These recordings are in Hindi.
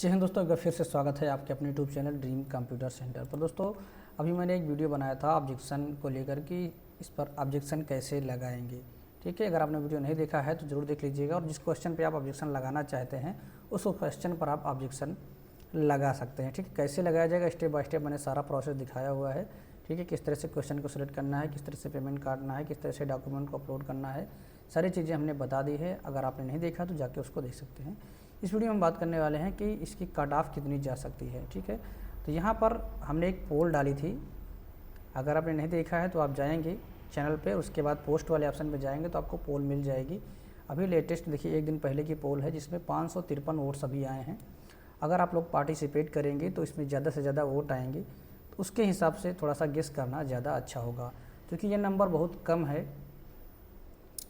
जी हाँ दोस्तों, एक बार फिर से स्वागत है आपके अपने YouTube channel dream computer centre पर। दोस्तों अभी मैंने एक वीडियो बनाया था ऑब्जेक्शन को लेकर कि इस पर ऑब्जेक्शन कैसे लगाएंगे। ठीक है, अगर आपने वीडियो नहीं देखा है तो ज़रूर देख लीजिएगा और जिस क्वेश्चन पे आप ऑब्जेक्शन लगाना चाहते हैं उस क्वेश्चन पर आप ऑब्जेक्शन लगा सकते हैं। ठीक है, कैसे लगाया जाएगा स्टेप बाय स्टेप मैंने सारा प्रोसेस दिखाया हुआ है। ठीक है, किस तरह से क्वेश्चन को सिलेक्ट करना है, किस तरह से पेमेंट काटना है, किस तरह से डॉक्यूमेंट को अपलोड करना है, सारी चीज़ें हमने बता दी है। अगर आपने नहीं देखा तो जाके उसको देख सकते हैं। इस वीडियो में हम बात करने वाले हैं कि इसकी कट ऑफ कितनी जा सकती है। ठीक है, तो यहाँ पर हमने एक पोल डाली थी। अगर आपने नहीं देखा है तो आप जाएंगे चैनल पे, उसके बाद पोस्ट वाले ऑप्शन पे जाएंगे तो आपको पोल मिल जाएगी। अभी लेटेस्ट देखिए, एक दिन पहले की पोल है जिसमें 553 वोट्स अभी आए हैं। अगर आप लोग पार्टिसिपेट करेंगे तो इसमें ज़्यादा से ज़्यादा वोट आएंगे, तो उसके हिसाब से थोड़ा सा गेस करना ज़्यादा अच्छा होगा, क्योंकि ये नंबर बहुत कम है।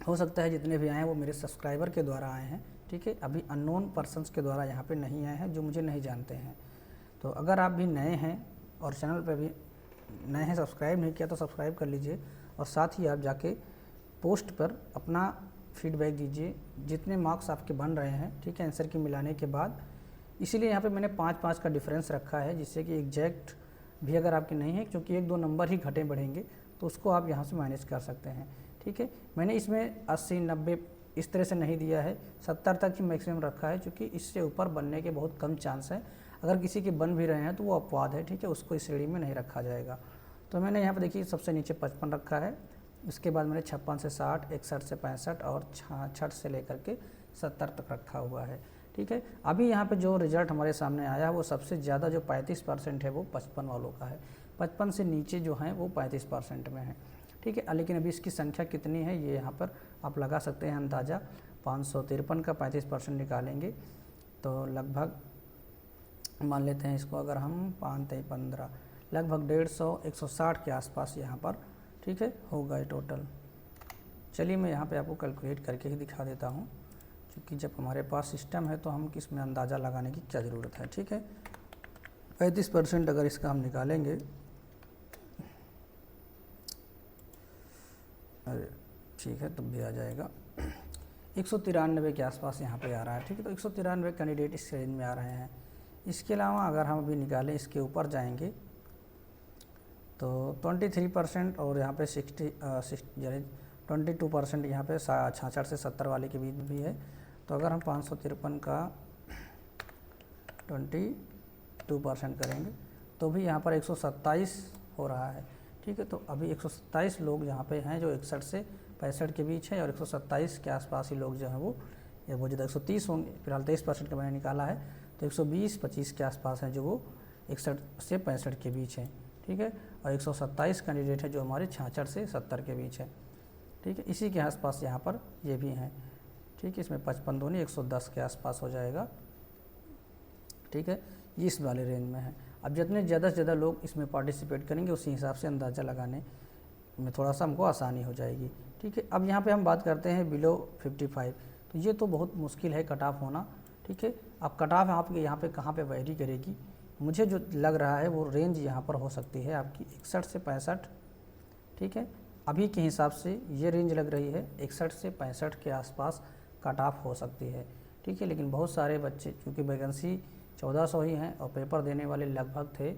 हो सकता है जितने भी आए हैं वो मेरे सब्सक्राइबर के द्वारा आए हैं। ठीक है, अभी अननोन पर्सन्स के द्वारा यहाँ पे नहीं आए हैं जो मुझे नहीं जानते हैं। तो अगर आप भी नए हैं और चैनल पे भी नए हैं, सब्सक्राइब नहीं किया तो सब्सक्राइब कर लीजिए और साथ ही आप जाके पोस्ट पर अपना फीडबैक दीजिए जितने मार्क्स आपके बन रहे हैं। ठीक है, आंसर की मिलाने के बाद, इसीलिए यहाँ पे मैंने 5-5 का डिफरेंस रखा है, जिससे कि एग्जैक्ट भी अगर आपके नहीं है, क्योंकि 1-2 नंबर ही घटे बढ़ेंगे तो उसको आप यहाँ से मैनेज कर सकते हैं। ठीक है, मैंने इसमें 80-90 इस तरह से नहीं दिया है, 70 तक ही मैक्सिमम रखा है, क्योंकि इससे ऊपर बनने के बहुत कम चांस है। अगर किसी के बन भी रहे हैं तो वो अपवाद है। ठीक है, उसको इस श्रेणी में नहीं रखा जाएगा। तो मैंने यहाँ पर देखिए सबसे नीचे 55 रखा है, उसके बाद मैंने 56 से 60, 61 से 65 और 66 से लेकर के 70 तक रखा हुआ है। ठीक है, अभी यहाँ पे जो रिजल्ट हमारे सामने आया है वो सबसे ज़्यादा जो 35% है वो 55 वालों का है। 55 से नीचे जो हैं वो 35% में है। ठीक है, लेकिन अभी इसकी संख्या कितनी है ये यहाँ पर आप लगा सकते हैं अंदाज़ा। 553 का 35% निकालेंगे तो लगभग मान लेते हैं इसको, अगर हम 5-15 लगभग 150-160 के आसपास यहाँ पर, ठीक है, होगा ये टोटल। चलिए मैं यहाँ पे आपको कैलकुलेट करके ही दिखा देता हूँ, क्योंकि जब हमारे पास सिस्टम है तो हम किस में अंदाज़ा लगाने की क्या ज़रूरत है। ठीक है, 35% अगर इसका हम निकालेंगे, अरे ठीक है तब भी आ जाएगा, 193 के आसपास यहाँ पे आ रहा है। ठीक है, तो 193 कैंडिडेट इस रेंज में आ रहे हैं। इसके अलावा अगर हम अभी निकालें, इसके ऊपर जाएंगे तो 23% और यहाँ पे 22% यहाँ पे 66 से 70 वाले के बीच भी है। तो अगर हम 553 का 22% करेंगे तो भी यहाँ पर 127 हो रहा है। ठीक है, तो अभी 127 लोग यहाँ पे हैं जो 61 से 65 के बीच है, और 127 के आसपास ही लोग जो हैं वो जो 130 होंगे। फिलहाल 23% का मैंने निकाला है, तो 120-25 के आसपास हैं जो वो 61 से 65 के बीच है। ठीक है, और 127 कैंडिडेट है जो हमारे 66 से 70 के बीच है। ठीक है, इसी के आसपास यहाँ पर ये भी हैं। ठीक है, इसमें 55 दूनी 110 के आसपास हो जाएगा। ठीक है, ये इस वाले रेंज में है। अब जितने ज़्यादा से ज़्यादा लोग इसमें पार्टिसिपेट करेंगे उसी हिसाब से अंदाज़ा लगाने में थोड़ा सा हमको आसानी हो जाएगी। ठीक है, अब यहाँ पे हम बात करते हैं बिलो 55। तो ये तो बहुत मुश्किल है कट ऑफ होना। ठीक है, अब कट ऑफ आपके यहाँ पे कहाँ पे वैरी करेगी, मुझे जो लग रहा है वो रेंज यहाँ पर हो सकती है आपकी 61 से 65। ठीक है, अभी के हिसाब से ये रेंज लग रही है 61 से 65 के आसपास कट ऑफ हो सकती है। ठीक है, लेकिन बहुत सारे बच्चे, क्योंकि वैकेंसी 1400 ही हैं और पेपर देने वाले लगभग थे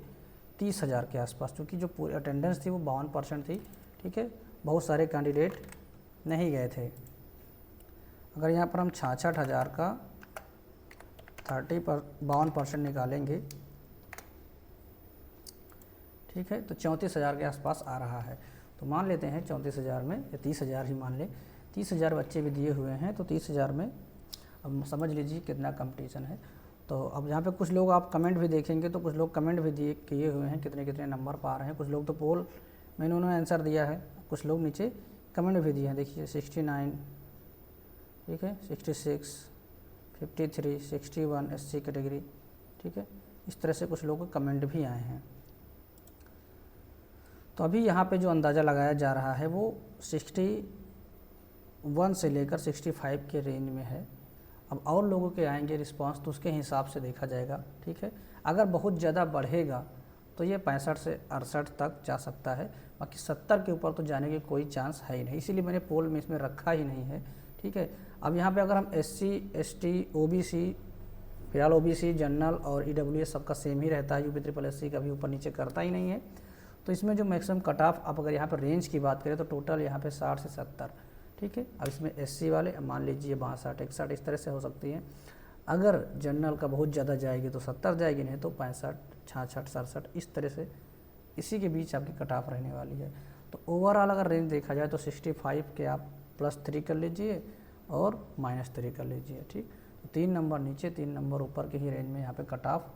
30,000 के आसपास, क्योंकि जो पूरी अटेंडेंस थी वो 52% थी। ठीक है, बहुत सारे कैंडिडेट नहीं गए थे। अगर यहाँ पर हम 66,000 का 52% निकालेंगे, ठीक है, तो 34,000 के आसपास आ रहा है। तो मान लेते हैं 34,000 में, या 30,000 ही मान लें, 30,000 बच्चे भी दिए हुए हैं, तो 30,000 में अब समझ लीजिए कितना कंपटीशन है। तो अब यहाँ पे कुछ लोग आप कमेंट भी देखेंगे तो कुछ लोग कमेंट भी किए हुए हैं कितने कितने नंबर पा रहे हैं। कुछ लोग तो पोल में उन्होंने आंसर दिया है, कुछ लोग नीचे कमेंट भी दिए हैं। देखिए 69, ठीक है, 66, 53, 61 SC कैटेगरी। ठीक है, इस तरह से कुछ लोगों के कमेंट भी आए हैं। तो अभी यहाँ पे जो अंदाज़ा लगाया जा रहा है वो 61 से लेकर 65 के रेंज में है। अब और लोगों के आएंगे रिस्पांस तो उसके हिसाब से देखा जाएगा। ठीक है, अगर बहुत ज़्यादा बढ़ेगा तो ये 65 से 68 तक जा सकता है, बाकी 70 के ऊपर तो जाने की कोई चांस है ही नहीं, इसीलिए मैंने पोल में इसमें रखा ही नहीं है। ठीक है, अब यहाँ पे अगर हम SC ST OBC फिलहाल ओबीसी, जनरल और ईडब्ल्यूएस सबका सेम ही रहता है, यूपी कभी ऊपर नीचे करता ही नहीं है। तो इसमें जो मैक्सिमम कट ऑफ, आप अगर यहाँ पर रेंज की बात करें तो टोटल यहाँ पे 60 से 70, ठीक है। अब इसमें एससी वाले मान लीजिए 62, 61 इस तरह से हो सकती है। अगर जनरल का बहुत ज़्यादा जाएगी तो 70 जाएगी, नहीं तो 65, 66, 67 इस तरह से इसी के बीच आपकी कट ऑफ रहने वाली है। तो ओवरऑल अगर रेंज देखा जाए तो 65 के आप +3 कर लीजिए और -3 कर लीजिए, ठीक। 3 नंबर नीचे 3 नंबर ऊपर के ही रेंज में यहाँ पे कट ऑफ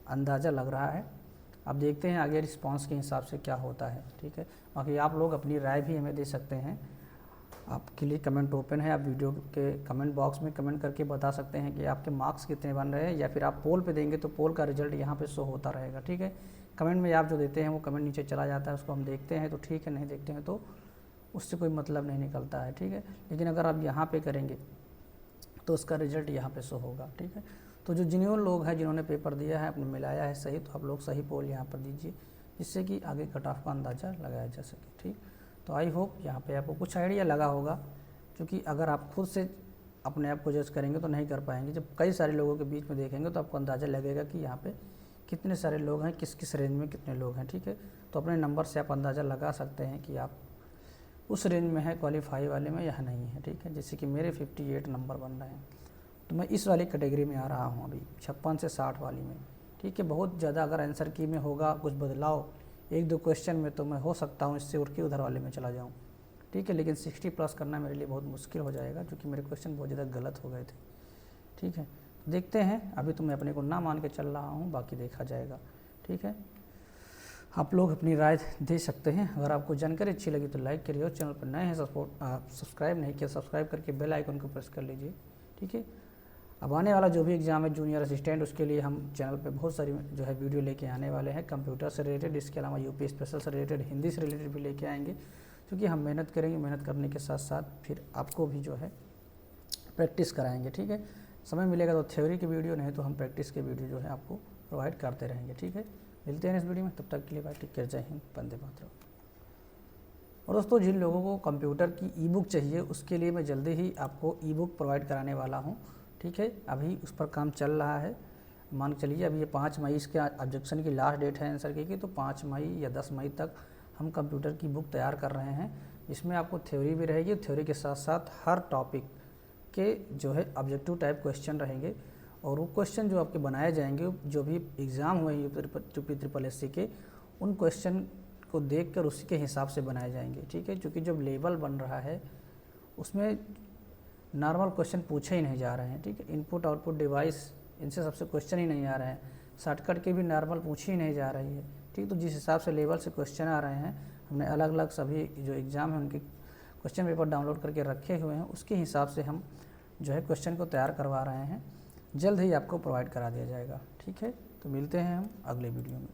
अंदाज़ा लग रहा है। अब देखते हैं आगे रिस्पांस के हिसाब से क्या होता है, ठीक है। बाकी आप लोग अपनी राय भी हमें दे सकते हैं, आपके लिए कमेंट ओपन है। आप वीडियो के कमेंट बॉक्स में कमेंट करके बता सकते हैं कि आपके मार्क्स कितने बन रहे हैं, या फिर आप पोल पे देंगे तो पोल का रिजल्ट यहाँ पे शो होता रहेगा, ठीक है। कमेंट में आप जो देते हैं वो कमेंट नीचे चला जाता है, उसको हम देखते हैं तो ठीक है, नहीं देखते हैं तो उससे कोई मतलब नहीं निकलता है, ठीक है। लेकिन अगर आप यहाँ पे करेंगे तो उसका रिजल्ट यहाँ पे शो होगा, ठीक है। तो जो जिन्होंने लोग हैं जिन्होंने पेपर दिया है, अपने मिलाया है सही, तो आप लोग सही पोल यहाँ पर दीजिए, जिससे कि आगे कट ऑफ का अंदाज़ा लगाया जा सके, ठीक। तो आई होप यहाँ पे आपको कुछ आइडिया लगा होगा, क्योंकि अगर आप खुद से अपने आप को जज करेंगे तो नहीं कर पाएंगे। जब कई सारे लोगों के बीच में देखेंगे तो आपको अंदाज़ा लगेगा कि यहाँ पे कितने सारे लोग हैं, किस किस रेंज में कितने लोग हैं, ठीक है। तो अपने नंबर से आप अंदाज़ा लगा सकते हैं कि आप उस रेंज में है क्वालिफाई वाले में या नहीं है, ठीक है। जैसे कि मेरे 58 नंबर बन रहे हैं, तो मैं इस वाली कैटेगरी में आ रहा हूँ अभी 56 से 60 वाली में, ठीक है। बहुत ज़्यादा अगर आंसर की में होगा कुछ बदलाव 1-2 क्वेश्चन में, तो मैं हो सकता हूँ इससे उड़ के उधर वाले में चला जाऊँ, ठीक है। लेकिन 60+ करना मेरे लिए बहुत मुश्किल हो जाएगा, क्योंकि मेरे क्वेश्चन बहुत ज़्यादा गलत हो गए थे, ठीक है। देखते हैं, अभी तो मैं अपने को ना मान के चल रहा हूँ, बाकी देखा जाएगा, ठीक है। आप लोग अपनी राय दे सकते हैं। अगर आपको जानकारी अच्छी लगी तो लाइक करिए, और चैनल पर नए हैं सब्सक्राइब नहीं किया, सब्सक्राइब करके बेल आइकन को प्रेस कर लीजिए, ठीक है। अब आने वाला जो भी एग्ज़ाम है जूनियर असिस्टेंट, उसके लिए हम चैनल पे बहुत सारी जो है वीडियो लेके आने वाले हैं, कंप्यूटर से रिलेटेड, इसके अलावा यूपी स्पेशल से रिलेटेड, हिंदी से रिलेटेड भी लेके आएंगे, क्योंकि हम मेहनत करेंगे, मेहनत करने के साथ साथ फिर आपको भी जो है प्रैक्टिस कराएंगे, ठीक है। समय मिलेगा तो थ्योरी की वीडियो, नहीं तो हम प्रैक्टिस के वीडियो जो है आपको प्रोवाइड करते रहेंगे, ठीक है। मिलते हैं इस वीडियो में, तब तक के लिए बाय, टेक केयर, जय हिंद, वंदे मातरम। और दोस्तों, जिन लोगों को कंप्यूटर की ई बुक चाहिए, उसके लिए मैं जल्दी ही आपको ई बुक प्रोवाइड कराने वाला हूँ, ठीक है। अभी उस पर काम चल रहा है, मान के चलिए अभी ये 5 मई इसके ऑब्जेक्शन की लास्ट डेट है आंसर की, तो 5 मई या 10 मई तक हम कंप्यूटर की बुक तैयार कर रहे हैं, जिसमें आपको थ्योरी भी रहेगी, थ्योरी के साथ साथ हर टॉपिक के जो है ऑब्जेक्टिव टाइप क्वेश्चन रहेंगे, और वो क्वेश्चन जो आपके बनाए जाएंगे, जो भी एग्ज़ाम हुए यूपी के, उन क्वेश्चन को देखकर उसी के हिसाब से बनाए जाएंगे, ठीक है। क्योंकि जब लेवल बन रहा है उसमें नॉर्मल क्वेश्चन पूछे ही नहीं जा रहे हैं, ठीक है। इनपुट आउटपुट डिवाइस, इनसे सबसे क्वेश्चन ही नहीं आ रहे हैं, शॉर्टकट के भी नॉर्मल पूछी ही नहीं जा रही है, ठीक। तो जिस हिसाब से लेवल से क्वेश्चन आ रहे हैं, हमने अलग अलग सभी जो एग्ज़ाम है उनके क्वेश्चन पेपर डाउनलोड करके रखे हुए हैं, उसके हिसाब से हम जो है क्वेश्चन को तैयार करवा रहे हैं। जल्द ही आपको प्रोवाइड करा दिया जाएगा, ठीक है। तो मिलते हैं हम अगले वीडियो में।